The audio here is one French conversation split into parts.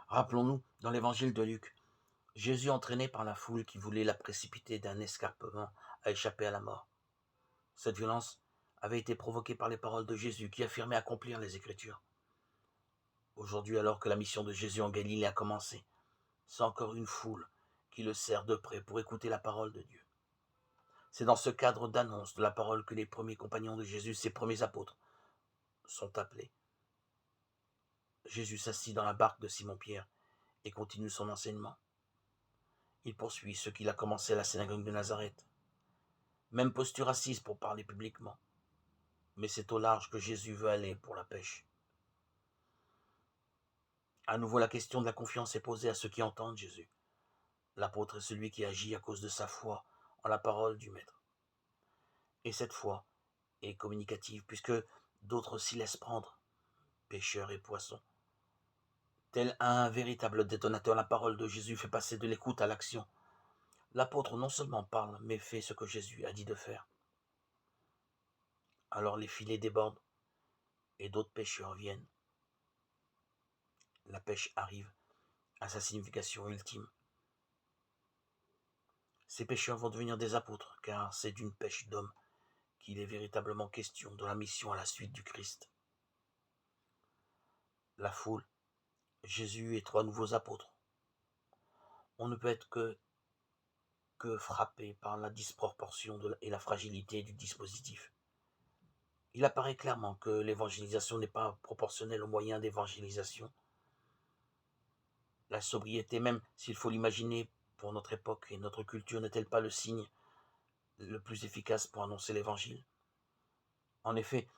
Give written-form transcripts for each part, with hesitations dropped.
Rappelons-nous, dans l'évangile de Luc, Jésus, entraîné par la foule qui voulait la précipiter d'un escarpement, a échappé à la mort. Cette violence avait été provoquée par les paroles de Jésus qui affirmait accomplir les Écritures. Aujourd'hui, alors que la mission de Jésus en Galilée a commencé, c'est encore une foule qui le serre de près pour écouter la parole de Dieu. C'est dans ce cadre d'annonce de la parole que les premiers compagnons de Jésus, ses premiers apôtres, sont appelés. Jésus s'assit dans la barque de Simon-Pierre et continue son enseignement. Il poursuit ce qu'il a commencé à la synagogue de Nazareth. Même posture assise pour parler publiquement. Mais c'est au large que Jésus veut aller pour la pêche. À nouveau, la question de la confiance est posée à ceux qui entendent Jésus. L'apôtre est celui qui agit à cause de sa foi en la parole du Maître. Et cette foi est communicative puisque d'autres s'y laissent prendre, pêcheurs et poissons. Tel un véritable détonateur, la parole de Jésus fait passer de l'écoute à l'action. L'apôtre non seulement parle, mais fait ce que Jésus a dit de faire. Alors les filets débordent et d'autres pêcheurs viennent. La pêche arrive à sa signification ultime. Ces pêcheurs vont devenir des apôtres, car c'est d'une pêche d'hommes qu'il est véritablement question dans la mission à la suite du Christ. La foule, Jésus et 3 nouveaux apôtres. On ne peut être que frappé par la disproportion et la fragilité du dispositif. Il apparaît clairement que l'évangélisation n'est pas proportionnelle aux moyens d'évangélisation. La sobriété, même s'il faut l'imaginer pour notre époque et notre culture, n'est-elle pas le signe le plus efficace pour annoncer l'évangile? En effet,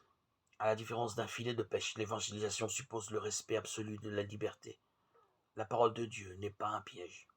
à la différence d'un filet de pêche, l'évangélisation suppose le respect absolu de la liberté. La parole de Dieu n'est pas un piège.